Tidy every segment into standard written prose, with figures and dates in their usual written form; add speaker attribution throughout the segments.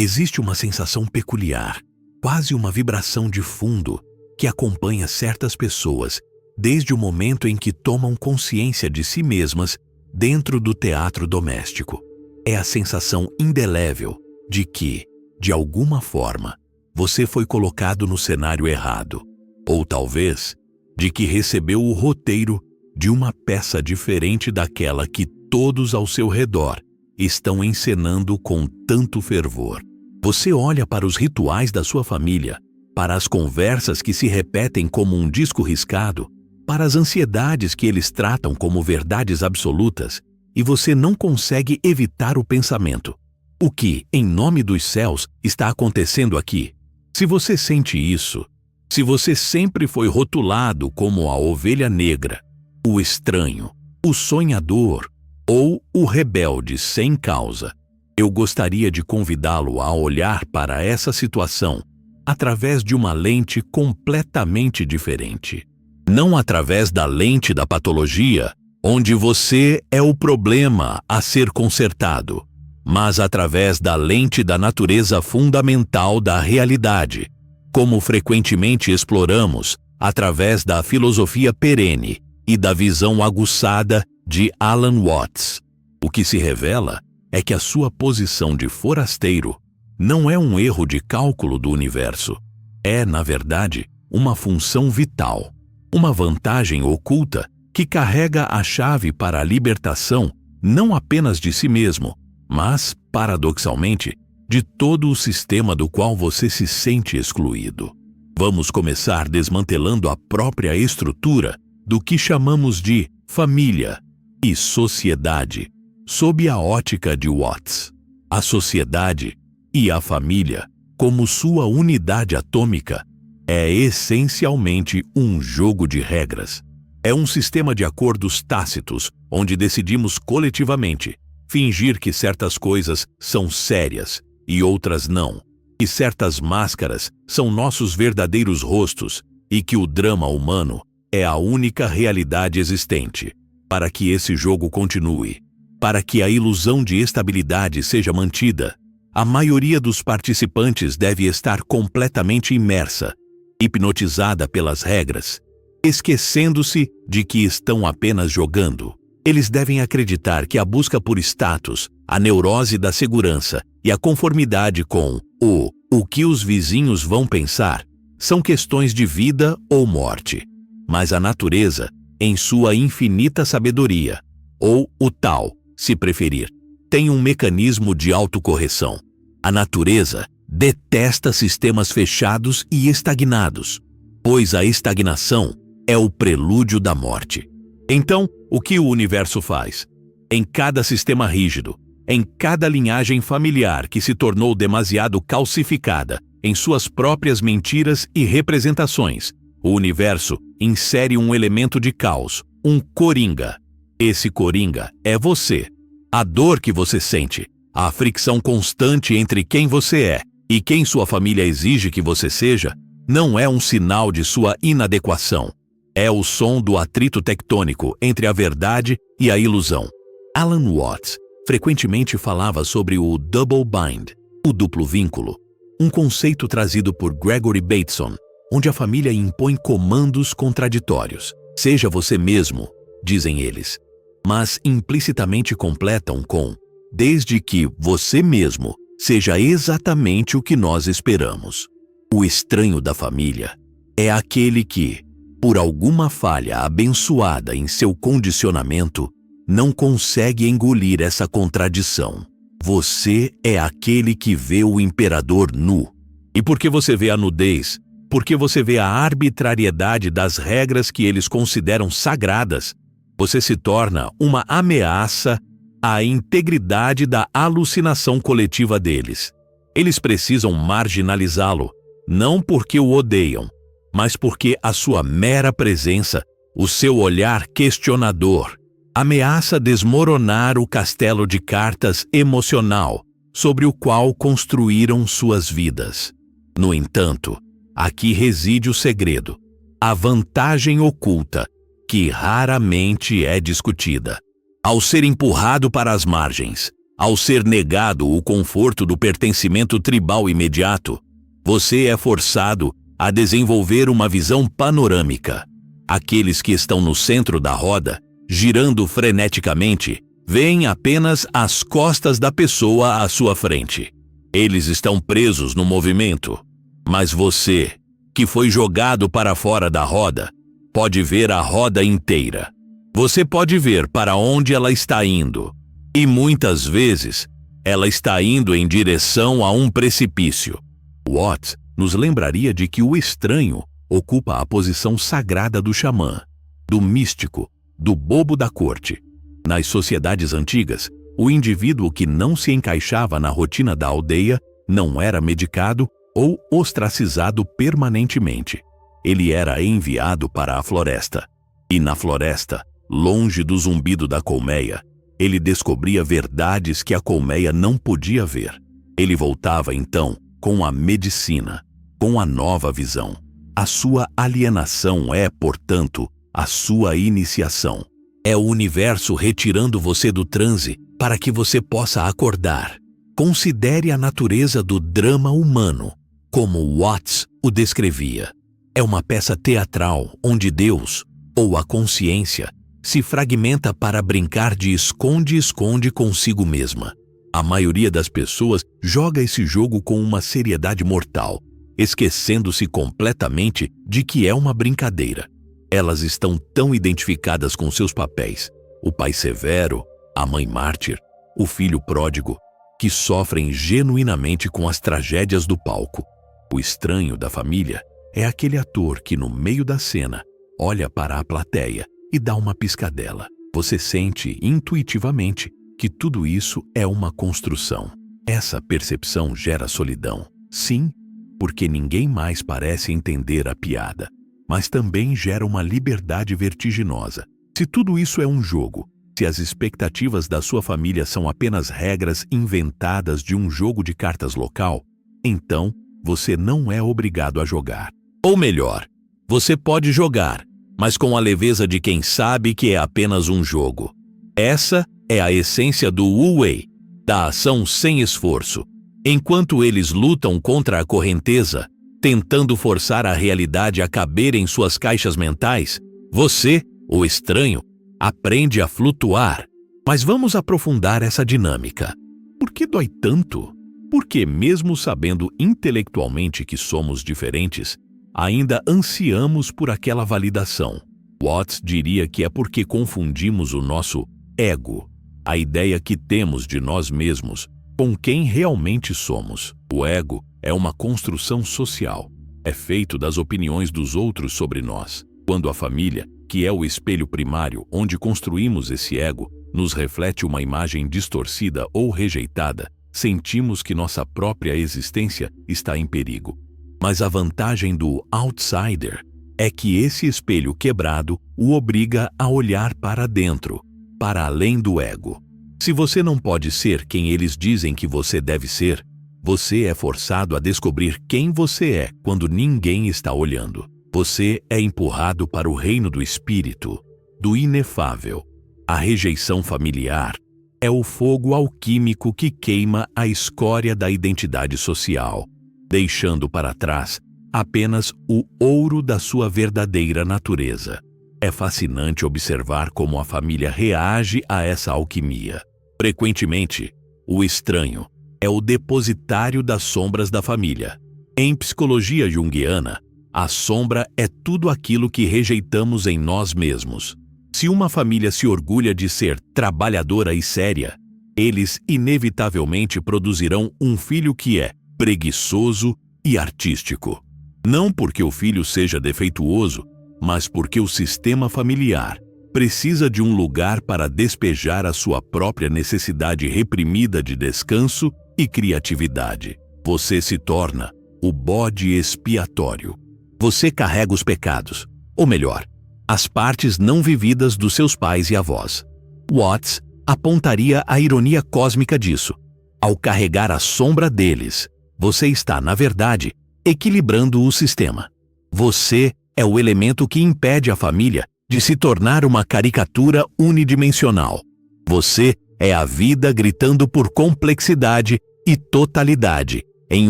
Speaker 1: Existe uma sensação peculiar, quase uma vibração de fundo, que acompanha certas pessoas desde o momento em que tomam consciência de si mesmas dentro do teatro doméstico. É a sensação indelével de que, de alguma forma, você foi colocado no cenário errado, ou talvez de que recebeu o roteiro de uma peça diferente daquela que todos ao seu redor estão encenando com tanto fervor. Você olha para os rituais da sua família, para as conversas que se repetem como um disco riscado, para as ansiedades que eles tratam como verdades absolutas, e você não consegue evitar o pensamento: o que, em nome dos céus, está acontecendo aqui? Se você sente isso, se você sempre foi rotulado como a ovelha negra, o estranho, o sonhador ou o rebelde sem causa, eu gostaria de convidá-lo a olhar para essa situação através de uma lente completamente diferente. Não através da lente da patologia, onde você é o problema a ser consertado, mas através da lente da natureza fundamental da realidade, como frequentemente exploramos através da filosofia perene e da visão aguçada de Alan Watts. O que se revela é que a sua posição de forasteiro não é um erro de cálculo do universo. É, na verdade, uma função vital, uma vantagem oculta que carrega a chave para a libertação não apenas de si mesmo, mas, paradoxalmente, de todo o sistema do qual você se sente excluído. Vamos começar desmantelando a própria estrutura do que chamamos de família e sociedade, sob a ótica de Watts. A sociedade e a família, como sua unidade atômica, é essencialmente um jogo de regras. É um sistema de acordos tácitos, onde decidimos coletivamente fingir que certas coisas são sérias e outras não, que certas máscaras são nossos verdadeiros rostos e que o drama humano é a única realidade existente. Para que esse jogo continue, para que a ilusão de estabilidade seja mantida, a maioria dos participantes deve estar completamente imersa, hipnotizada pelas regras, esquecendo-se de que estão apenas jogando. Eles devem acreditar que a busca por status, a neurose da segurança e a conformidade com o que os vizinhos vão pensar são questões de vida ou morte. Mas a natureza, em sua infinita sabedoria, ou o tal, se preferir, tem um mecanismo de autocorreção. A natureza detesta sistemas fechados e estagnados, pois a estagnação é o prelúdio da morte. Então, o que o universo faz? Em cada sistema rígido, em cada linhagem familiar que se tornou demasiado calcificada em suas próprias mentiras e representações, o universo insere um elemento de caos, um coringa. Esse coringa é você. A dor que você sente, a fricção constante entre quem você é e quem sua família exige que você seja, não é um sinal de sua inadequação. É o som do atrito tectônico entre a verdade e a ilusão. Alan Watts frequentemente falava sobre o double bind, o duplo vínculo, um conceito trazido por Gregory Bateson, onde a família impõe comandos contraditórios. Seja você mesmo, dizem eles, mas implicitamente completam com desde que você mesmo seja exatamente o que nós esperamos. O estranho da família é aquele que, por alguma falha abençoada em seu condicionamento, não consegue engolir essa contradição. Você é aquele que vê o imperador nu. E porque você vê a nudez, porque você vê a arbitrariedade das regras que eles consideram sagradas, você se torna uma ameaça à integridade da alucinação coletiva deles. Eles precisam marginalizá-lo, não porque o odeiam, mas porque a sua mera presença, o seu olhar questionador, ameaça desmoronar o castelo de cartas emocional sobre o qual construíram suas vidas. No entanto, aqui reside o segredo, a vantagem oculta, que raramente é discutida. Ao ser empurrado para as margens, Ao ser negado o conforto do pertencimento tribal imediato, você é forçado a desenvolver uma visão panorâmica. Aqueles que estão no centro da roda, girando freneticamente, veem apenas as costas da pessoa à sua frente. Eles estão presos no movimento. Mas você, que foi jogado para fora da roda, pode ver a roda inteira. Você pode ver para onde ela está indo. E muitas vezes, ela está indo em direção a um precipício. Watts nos lembraria de que o estranho ocupa a posição sagrada do xamã, do místico, do bobo da corte. Nas sociedades antigas, o indivíduo que não se encaixava na rotina da aldeia não era medicado ou ostracizado permanentemente. Ele era enviado para a floresta. E na floresta, longe do zumbido da colmeia, ele descobria verdades que a colmeia não podia ver. Ele voltava então com a medicina, com a nova visão. A sua alienação é, portanto, a sua iniciação. É o universo retirando você do transe para que você possa acordar. Considere a natureza do drama humano, como Watts o descrevia. É uma peça teatral onde Deus, ou a consciência, se fragmenta para brincar de esconde-esconde consigo mesma. A maioria das pessoas joga esse jogo com uma seriedade mortal, esquecendo-se completamente de que é uma brincadeira. Elas estão tão identificadas com seus papéis, o pai severo, a mãe mártir, o filho pródigo, que sofrem genuinamente com as tragédias do palco. O estranho da família é aquele ator que, no meio da cena, olha para a plateia e dá uma piscadela. Você sente intuitivamente que tudo isso é uma construção. Essa percepção gera solidão. Sim, porque ninguém mais parece entender a piada. Mas também gera uma liberdade vertiginosa. Se tudo isso é um jogo, se as expectativas da sua família são apenas regras inventadas de um jogo de cartas local, então você não é obrigado a jogar. Ou melhor, você pode jogar, mas com a leveza de quem sabe que é apenas um jogo. Essa é a essência do Wu-Wei, da ação sem esforço. Enquanto eles lutam contra a correnteza, tentando forçar a realidade a caber em suas caixas mentais, você, o estranho, aprende a flutuar. Mas vamos aprofundar essa dinâmica. Por que dói tanto? Porque, mesmo sabendo intelectualmente que somos diferentes, ainda ansiamos por aquela validação. Watts diria que é porque confundimos o nosso ego, a ideia que temos de nós mesmos, com quem realmente somos. O ego é uma construção social. É feito das opiniões dos outros sobre nós. Quando a família, que é o espelho primário onde construímos esse ego, nos reflete uma imagem distorcida ou rejeitada, sentimos que nossa própria existência está em perigo. Mas a vantagem do outsider é que esse espelho quebrado o obriga a olhar para dentro, para além do ego. Se você não pode ser quem eles dizem que você deve ser, você é forçado a descobrir quem você é quando ninguém está olhando. Você é empurrado para o reino do espírito, do inefável. A rejeição familiar é o fogo alquímico que queima a escória da identidade social, deixando para trás apenas o ouro da sua verdadeira natureza. É fascinante observar como a família reage a essa alquimia. Frequentemente, o estranho é o depositário das sombras da família. Em psicologia junguiana, a sombra é tudo aquilo que rejeitamos em nós mesmos. Se uma família se orgulha de ser trabalhadora e séria, eles inevitavelmente produzirão um filho que é preguiçoso e artístico. Não porque o filho seja defeituoso, mas porque o sistema familiar precisa de um lugar para despejar a sua própria necessidade reprimida de descanso e criatividade. Você se torna o bode expiatório. Você carrega os pecados, ou melhor, as partes não vividas dos seus pais e avós. Watts apontaria a ironia cósmica disso. Ao carregar a sombra deles, você está, na verdade, equilibrando o sistema. Você é o elemento que impede a família de se tornar uma caricatura unidimensional. Você É a vida gritando por complexidade e totalidade, em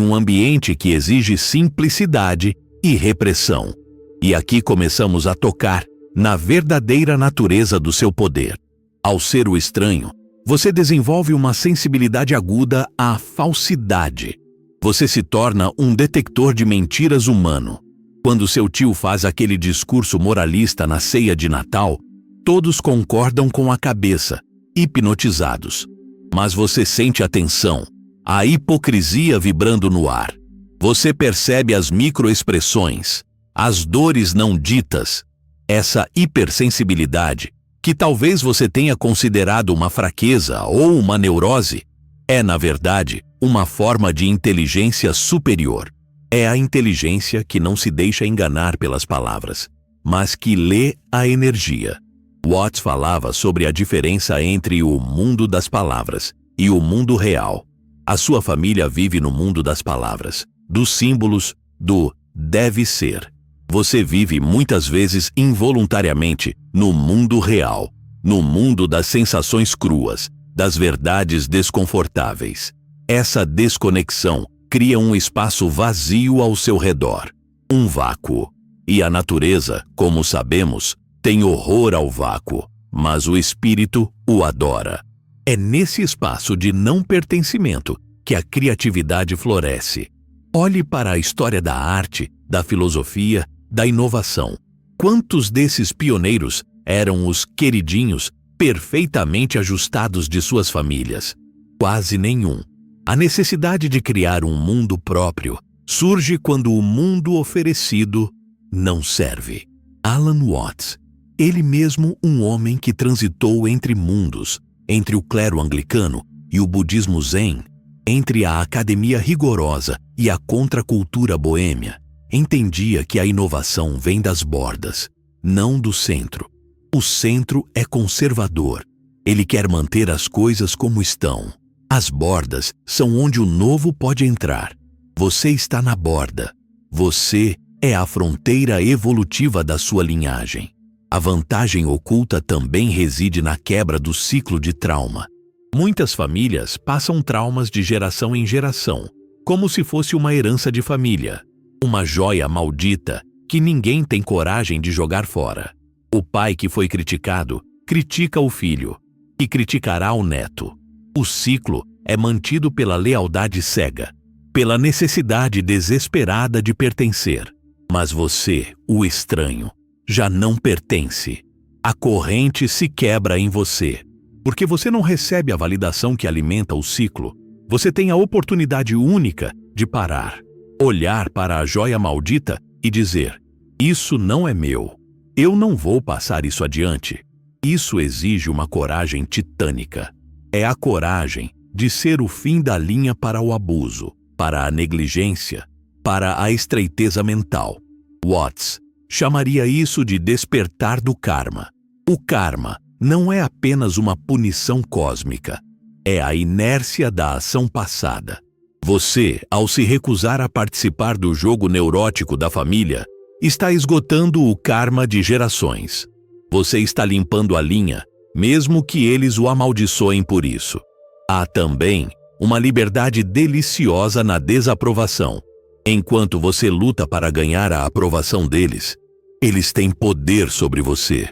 Speaker 1: um ambiente que exige simplicidade e repressão. E aqui começamos a tocar na verdadeira natureza do seu poder. Ao ser o estranho, você desenvolve uma sensibilidade aguda à falsidade. Você se torna um detector de mentiras humano. Quando seu tio faz aquele discurso moralista na ceia de Natal, todos concordam com a cabeça, hipnotizados. Mas você sente a tensão, a hipocrisia vibrando no ar. Você percebe as microexpressões, as dores não ditas. Essa hipersensibilidade, que talvez você tenha considerado uma fraqueza ou uma neurose, é, na verdade, uma forma de inteligência superior. É a inteligência que não se deixa enganar pelas palavras, mas que lê a energia. Watts falava sobre a diferença entre o mundo das palavras e o mundo real. A sua família vive no mundo das palavras, dos símbolos, do deve ser. Você vive muitas vezes involuntariamente no mundo real, no mundo das sensações cruas, das verdades desconfortáveis. Essa desconexão cria um espaço vazio ao seu redor, um vácuo. E a natureza, como sabemos, tem horror ao vácuo, mas o espírito o adora. É nesse espaço de não pertencimento que a criatividade floresce. Olhe para a história da arte, da filosofia, da inovação. Quantos desses pioneiros eram os queridinhos perfeitamente ajustados de suas famílias? Quase nenhum. A necessidade de criar um mundo próprio surge quando o mundo oferecido não serve. Alan Watts, ele mesmo um homem que transitou entre mundos, entre o clero anglicano e o budismo zen, entre a academia rigorosa e a contracultura boêmia, entendia que a inovação vem das bordas, não do centro. O centro é conservador. Ele quer manter as coisas como estão. As bordas são onde o novo pode entrar. Você está na borda. Você é a fronteira evolutiva da sua linhagem. A vantagem oculta também reside na quebra do ciclo de trauma. Muitas famílias passam traumas de geração em geração, como se fosse uma herança de família. Uma joia maldita que ninguém tem coragem de jogar fora. O pai que foi criticado critica o filho e criticará o neto. O ciclo é mantido pela lealdade cega, pela necessidade desesperada de pertencer. Mas você, o estranho, já não pertence. A corrente se quebra em você, porque você não recebe a validação que alimenta o ciclo. Você tem a oportunidade única de parar, olhar para a joia maldita e dizer: isso não é meu. Eu não vou passar isso adiante. Isso exige uma coragem titânica. É a coragem de ser o fim da linha para o abuso, para a negligência, para a estreiteza mental. Watts chamaria isso de despertar do karma. O karma não é apenas uma punição cósmica. É a inércia da ação passada. Você, ao se recusar a participar do jogo neurótico da família, está esgotando o karma de gerações. Você está limpando a linha, mesmo que eles o amaldiçoem por isso. Há também uma liberdade deliciosa na desaprovação. Enquanto você luta para ganhar a aprovação deles, eles têm poder sobre você.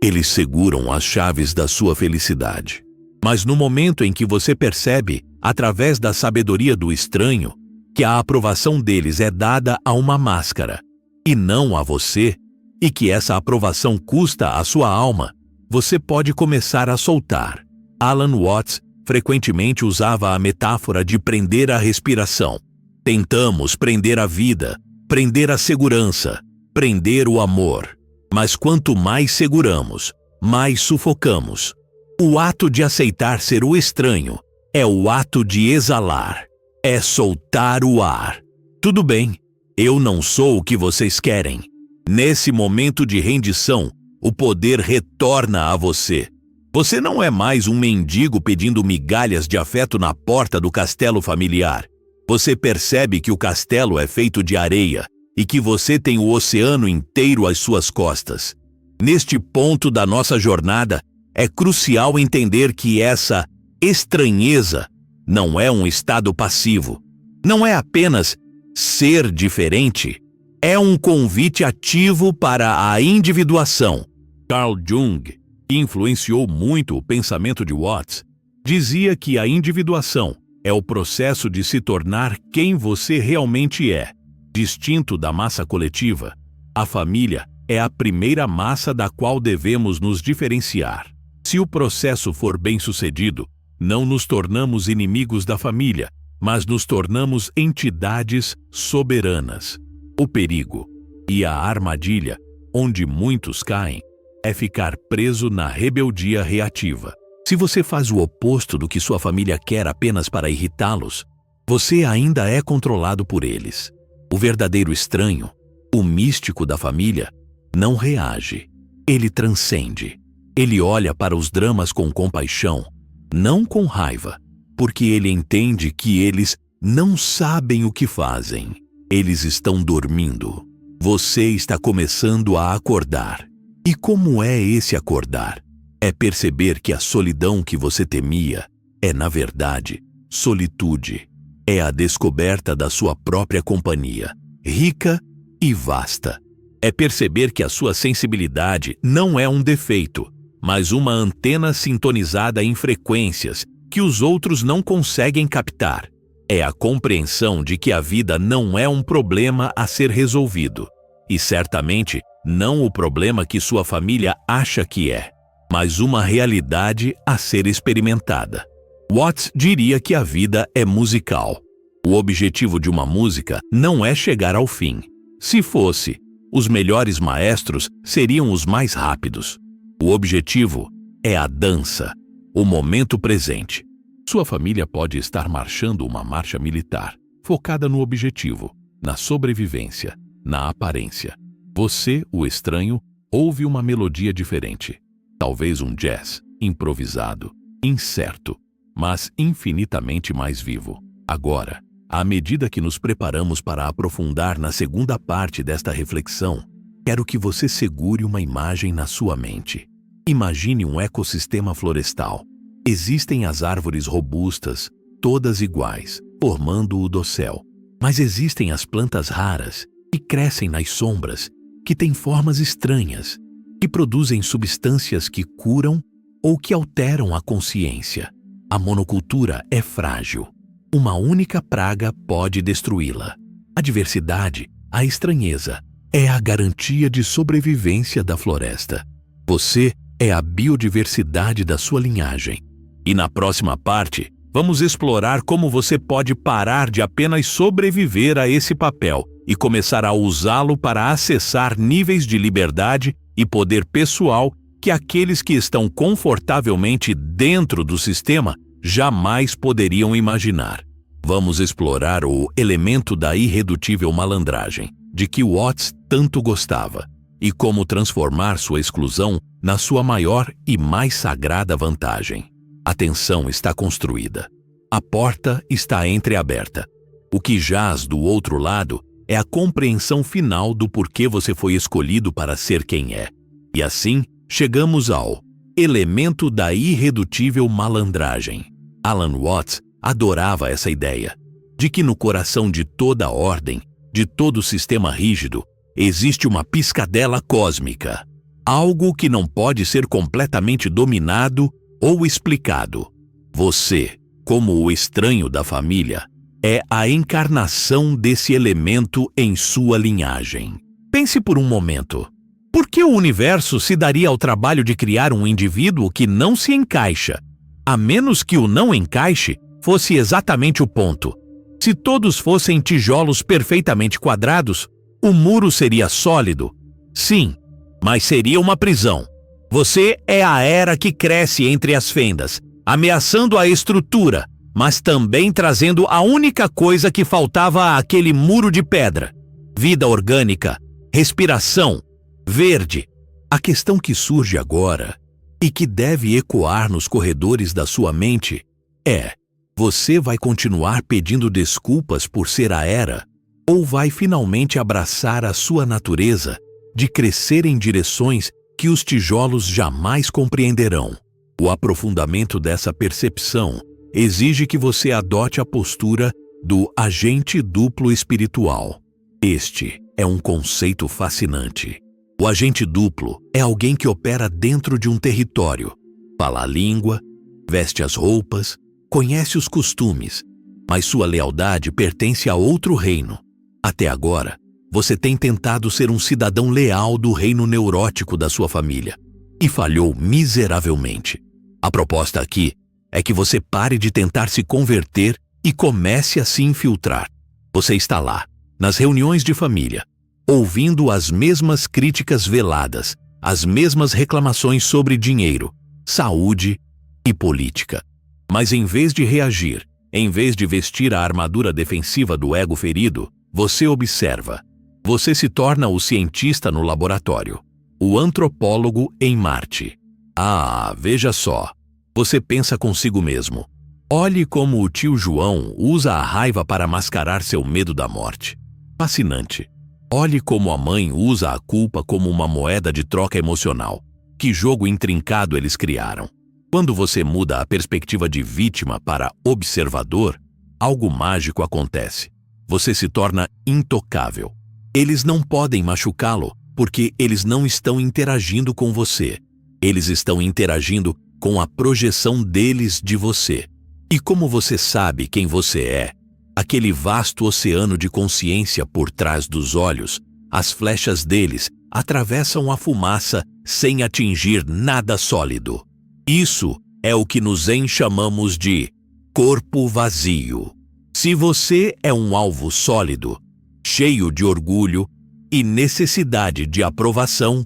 Speaker 1: Eles seguram as chaves da sua felicidade. Mas no momento em que você percebe, através da sabedoria do estranho, que a aprovação deles é dada a uma máscara, e não a você, e que essa aprovação custa a sua alma, você pode começar a soltar. Alan Watts frequentemente usava a metáfora de prender a respiração. Tentamos prender a vida, prender a segurança, prender o amor. Mas quanto mais seguramos, mais sufocamos. O ato de aceitar ser o estranho é o ato de exalar, é soltar o ar. Tudo bem, eu não sou o que vocês querem. Nesse momento de rendição, o poder retorna a você. Você não é mais um mendigo pedindo migalhas de afeto na porta do castelo familiar. Você percebe que o castelo é feito de areia e que você tem o oceano inteiro às suas costas. Neste ponto da nossa jornada, é crucial entender que essa Estranheza não é um estado passivo. Não é apenas ser diferente. É um convite ativo para a individuação. Carl Jung, que influenciou muito o pensamento de Watts, dizia que a individuação é o processo de se tornar quem você realmente é. Distinto da massa coletiva, a família é a primeira massa da qual devemos nos diferenciar. Se o processo for bem-sucedido, não nos tornamos inimigos da família, mas nos tornamos entidades soberanas. O perigo e a armadilha, onde muitos caem, é ficar preso na rebeldia reativa. Se você faz o oposto do que sua família quer apenas para irritá-los, você ainda é controlado por eles. O verdadeiro estranho, o místico da família, não reage. Ele transcende. Ele olha para os dramas com compaixão, não com raiva, porque ele entende que eles não sabem o que fazem. Eles estão dormindo. Você está começando a acordar. E como é esse acordar? É perceber que a solidão que você temia é, na verdade, solitude. É a descoberta da sua própria companhia, rica e vasta. É perceber que a sua sensibilidade não é um defeito, mas uma antena sintonizada em frequências que os outros não conseguem captar. É a compreensão de que a vida não é um problema a ser resolvido. E certamente não o problema que sua família acha que é, mas uma realidade a ser experimentada. Watts diria que a vida é musical. O objetivo de uma música não é chegar ao fim. Se fosse, os melhores maestros seriam os mais rápidos. O objetivo é a dança, o momento presente. Sua família pode estar marchando uma marcha militar, focada no objetivo, na sobrevivência, na aparência. Você, o estranho, ouve uma melodia diferente. Talvez um jazz, improvisado, incerto, mas infinitamente mais vivo. Agora, à medida que nos preparamos para aprofundar na segunda parte desta reflexão, quero que você segure uma imagem na sua mente. Imagine um ecossistema florestal. Existem as árvores robustas, todas iguais, formando o dossel. Mas existem as plantas raras, que crescem nas sombras, que têm formas estranhas, que produzem substâncias que curam ou que alteram a consciência. A monocultura é frágil. Uma única praga pode destruí-la. A diversidade, a estranheza, é a garantia de sobrevivência da floresta. Você é a biodiversidade da sua linhagem. E na próxima parte, vamos explorar como você pode parar de apenas sobreviver a esse papel e começar a usá-lo para acessar níveis de liberdade e poder pessoal que aqueles que estão confortavelmente dentro do sistema jamais poderiam imaginar. Vamos explorar o elemento da irredutível malandragem, de que Watts tanto gostava, e como transformar sua exclusão na sua maior e mais sagrada vantagem. A tensão está construída. A porta está entreaberta. O que jaz do outro lado é a compreensão final do porquê você foi escolhido para ser quem é. E assim, chegamos ao elemento da irredutível malandragem. Alan Watts adorava essa ideia, de que no coração de toda ordem, de todo sistema rígido, existe uma piscadela cósmica, algo que não pode ser completamente dominado ou explicado. Você, como o estranho da família, é a encarnação desse elemento em sua linhagem. Pense por um momento. Por que o universo se daria ao trabalho de criar um indivíduo que não se encaixa, a menos que o não encaixe fosse exatamente o ponto? Se todos fossem tijolos perfeitamente quadrados, o muro seria sólido? Sim, mas seria uma prisão. Você é a era que cresce entre as fendas, ameaçando a estrutura, mas também trazendo a única coisa que faltava àquele muro de pedra: vida orgânica, respiração, verde. A questão que surge agora, e que deve ecoar nos corredores da sua mente, é: você vai continuar pedindo desculpas por ser a era, ou vai finalmente abraçar a sua natureza de crescer em direções que os tijolos jamais compreenderão? O aprofundamento dessa percepção exige que você adote a postura do agente duplo espiritual. Este é um conceito fascinante. O agente duplo é alguém que opera dentro de um território, fala a língua, veste as roupas, conhece os costumes, mas sua lealdade pertence a outro reino. Até agora, você tem tentado ser um cidadão leal do reino neurótico da sua família e falhou miseravelmente. A proposta aqui é que você pare de tentar se converter e comece a se infiltrar. Você está lá, nas reuniões de família, ouvindo as mesmas críticas veladas, as mesmas reclamações sobre dinheiro, saúde e política. Mas em vez de reagir, em vez de vestir a armadura defensiva do ego ferido, você observa. Você se torna o cientista no laboratório, o antropólogo em Marte. Ah, veja só. Você pensa consigo mesmo. Olhe como o tio João usa a raiva para mascarar seu medo da morte. Fascinante. Olhe como a mãe usa a culpa como uma moeda de troca emocional. Que jogo intrincado eles criaram. Quando você muda a perspectiva de vítima para observador, algo mágico acontece. Você se torna intocável. Eles não podem machucá-lo porque eles não estão interagindo com você. Eles estão interagindo com a projeção deles de você. E como você sabe quem você é, aquele vasto oceano de consciência por trás dos olhos, as flechas deles atravessam a fumaça sem atingir nada sólido. Isso é o que nos chamamos de corpo vazio. Se você é um alvo sólido, cheio de orgulho e necessidade de aprovação,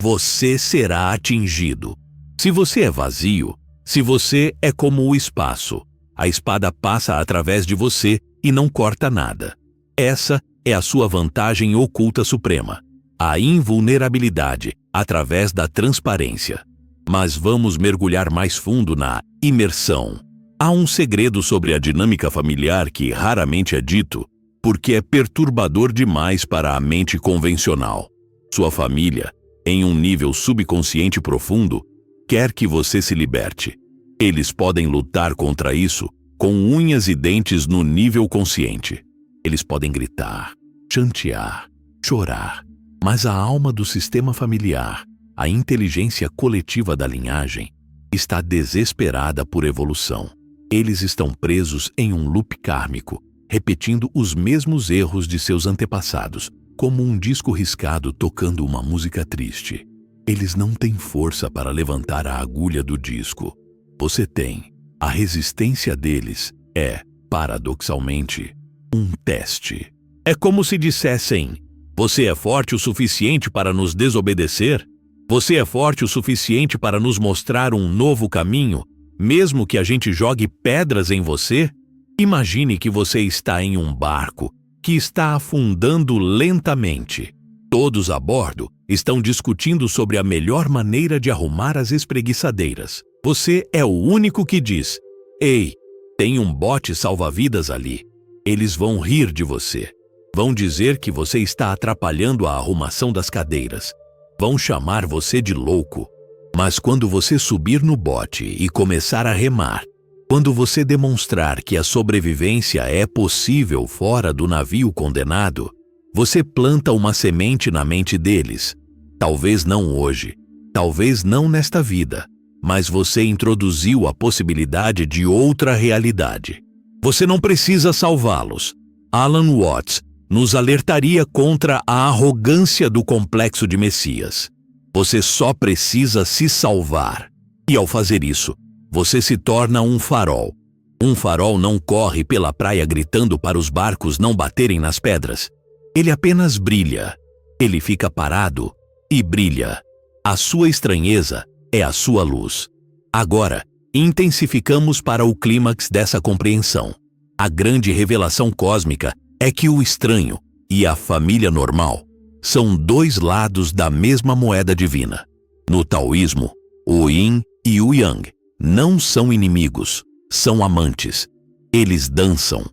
Speaker 1: você será atingido. Se você é vazio, se você é como o espaço, a espada passa através de você e não corta nada. Essa é a sua vantagem oculta suprema, a invulnerabilidade através da transparência. Mas vamos mergulhar mais fundo na imersão. Há um segredo sobre a dinâmica familiar que raramente é dito, porque é perturbador demais para a mente convencional. Sua família, em um nível subconsciente profundo, quer que você se liberte. Eles podem lutar contra isso com unhas e dentes no nível consciente. Eles podem gritar, chantear, chorar, mas a alma do sistema familiar, a inteligência coletiva da linhagem, está desesperada por evolução. Eles estão presos em um loop kármico, repetindo os mesmos erros de seus antepassados, como um disco riscado tocando uma música triste. Eles não têm força para levantar a agulha do disco. Você tem. A resistência deles é, paradoxalmente, um teste. É como se dissessem: você é forte o suficiente para nos desobedecer? Você é forte o suficiente para nos mostrar um novo caminho, mesmo que a gente jogue pedras em você? Imagine que você está em um barco que está afundando lentamente. Todos a bordo estão discutindo sobre a melhor maneira de arrumar as espreguiçadeiras. Você é o único que diz: ei, tem um bote salva-vidas ali. Eles vão rir de você. Vão dizer que você está atrapalhando a arrumação das cadeiras. Vão chamar você de louco. Mas quando você subir no bote e começar a remar, quando você demonstrar que a sobrevivência é possível fora do navio condenado, você planta uma semente na mente deles. Talvez não hoje, talvez não nesta vida, mas você introduziu a possibilidade de outra realidade. Você não precisa salvá-los. Alan Watts nos alertaria contra a arrogância do complexo de Messias. Você só precisa se salvar. E ao fazer isso, você se torna um farol. Um farol não corre pela praia gritando para os barcos não baterem nas pedras. Ele apenas brilha. Ele fica parado e brilha. A sua estranheza é a sua luz. Agora, intensificamos para o clímax dessa compreensão. A grande revelação cósmica é que o estranho e a família normal são dois lados da mesma moeda divina. No taoísmo, o yin e o yang não são inimigos, são amantes. Eles dançam.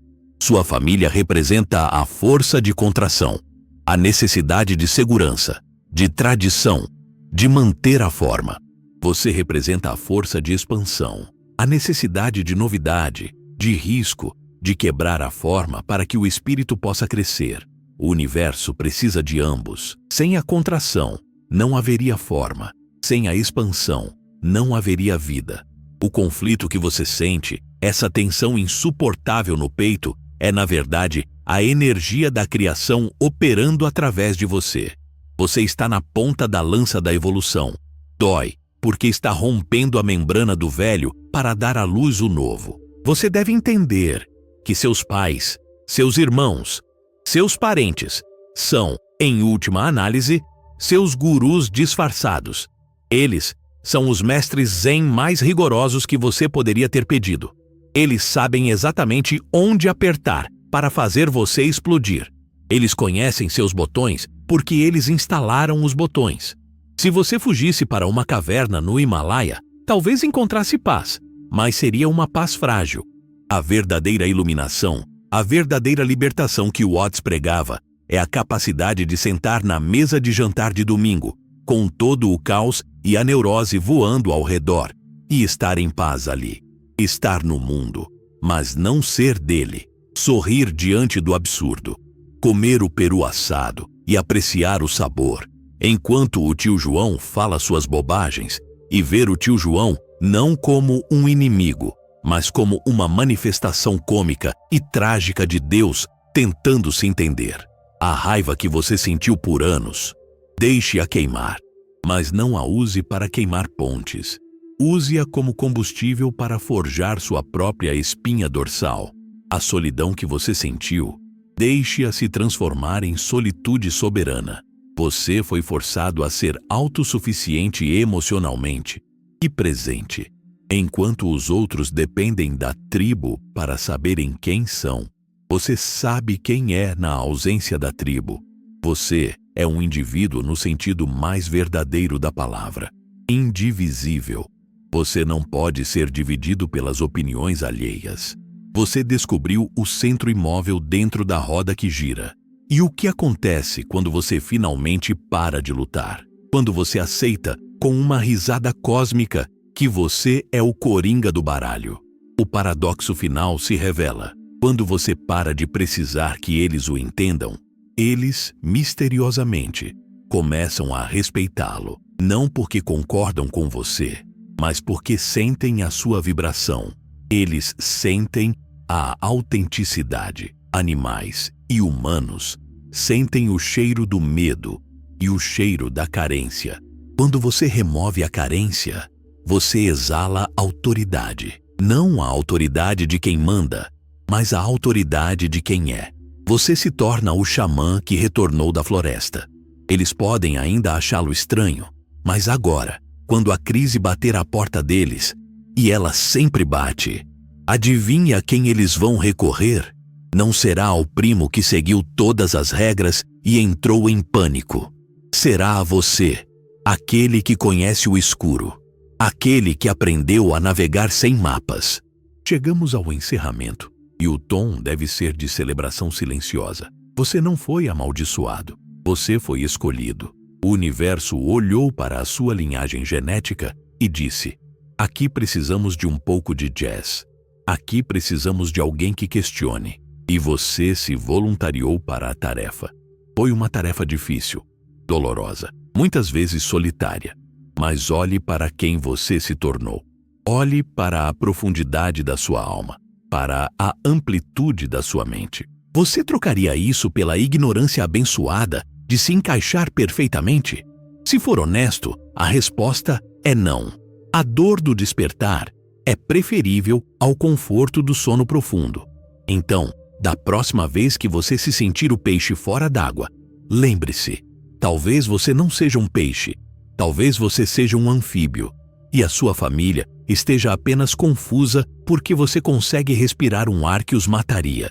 Speaker 1: Sua família representa a força de contração, a necessidade de segurança, de tradição, de manter a forma. Você representa a força de expansão, a necessidade de novidade, de risco, de quebrar a forma para que o espírito possa crescer. O universo precisa de ambos. Sem a contração, não haveria forma. Sem a expansão, não haveria vida. O conflito que você sente, essa tensão insuportável no peito, é na verdade a energia da criação operando através de você. Você está na ponta da lança da evolução. Dói, porque está rompendo a membrana do velho para dar à luz o novo. Você deve entender que seus pais, seus irmãos, seus parentes são, em última análise, seus gurus disfarçados. Eles são os mestres zen mais rigorosos que você poderia ter pedido. Eles sabem exatamente onde apertar para fazer você explodir. Eles conhecem seus botões porque eles instalaram os botões. Se você fugisse para uma caverna no Himalaia, talvez encontrasse paz, mas seria uma paz frágil. A verdadeira iluminação, a verdadeira libertação que Watts pregava, é a capacidade de sentar na mesa de jantar de domingo, com todo o caos e a neurose voando ao redor, e estar em paz ali. Estar no mundo, mas não ser dele. Sorrir diante do absurdo. Comer o peru assado e apreciar o sabor, enquanto o tio João fala suas bobagens, e ver o tio João não como um inimigo, mas como uma manifestação cômica e trágica de Deus tentando se entender. A raiva que você sentiu por anos, deixe-a queimar, mas não a use para queimar pontes. Use-a como combustível para forjar sua própria espinha dorsal. A solidão que você sentiu, deixe-a se transformar em solitude soberana. Você foi forçado a ser autossuficiente emocionalmente e presente, enquanto os outros dependem da tribo para saberem quem são. Você sabe quem é na ausência da tribo. Você é um indivíduo no sentido mais verdadeiro da palavra, indivisível. Você não pode ser dividido pelas opiniões alheias. Você descobriu o centro imóvel dentro da roda que gira. E o que acontece quando você finalmente para de lutar? Quando você aceita, com uma risada cósmica, que você é o coringa do baralho. O paradoxo final se revela. Quando você para de precisar que eles o entendam, eles, misteriosamente, começam a respeitá-lo. Não porque concordam com você, mas porque sentem a sua vibração. Eles sentem a autenticidade. Animais e humanos sentem o cheiro do medo e o cheiro da carência. Quando você remove a carência, você exala autoridade. Não a autoridade de quem manda, mas a autoridade de quem é. Você se torna o xamã que retornou da floresta. Eles podem ainda achá-lo estranho, mas agora, quando a crise bater à porta deles, e ela sempre bate, adivinhe a quem eles vão recorrer? Não será ao primo que seguiu todas as regras e entrou em pânico. Será a você, aquele que conhece o escuro, aquele que aprendeu a navegar sem mapas. Chegamos ao encerramento, e o tom deve ser de celebração silenciosa. Você não foi amaldiçoado, você foi escolhido. O universo olhou para a sua linhagem genética e disse: aqui precisamos de um pouco de jazz. Aqui precisamos de alguém que questione. E você se voluntariou para a tarefa. Foi uma tarefa difícil, dolorosa, muitas vezes solitária. Mas olhe para quem você se tornou. Olhe para a profundidade da sua alma, para a amplitude da sua mente. Você trocaria isso pela ignorância abençoada de se encaixar perfeitamente? Se for honesto, a resposta é não. A dor do despertar é preferível ao conforto do sono profundo. Então, da próxima vez que você se sentir o peixe fora d'água, lembre-se, talvez você não seja um peixe, talvez você seja um anfíbio, e a sua família esteja apenas confusa porque você consegue respirar um ar que os mataria.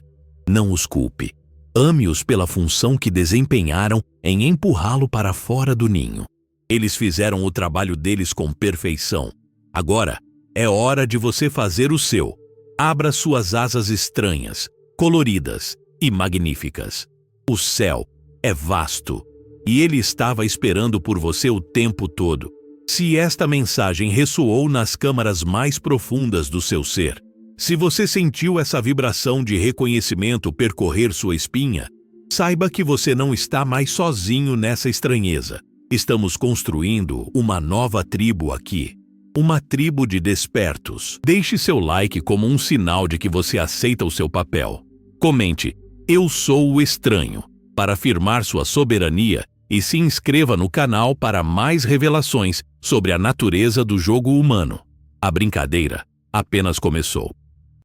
Speaker 1: Não os culpe. Ame-os pela função que desempenharam em empurrá-lo para fora do ninho. Eles fizeram o trabalho deles com perfeição. Agora, é hora de você fazer o seu. Abra suas asas estranhas, coloridas e magníficas. O céu é vasto e ele estava esperando por você o tempo todo. Se esta mensagem ressoou nas câmaras mais profundas do seu ser, se você sentiu essa vibração de reconhecimento percorrer sua espinha, saiba que você não está mais sozinho nessa estranheza. Estamos construindo uma nova tribo aqui. Uma tribo de despertos. Deixe seu like como um sinal de que você aceita o seu papel. Comente, eu sou o estranho, para afirmar sua soberania e se inscreva no canal para mais revelações sobre a natureza do jogo humano. A brincadeira apenas começou.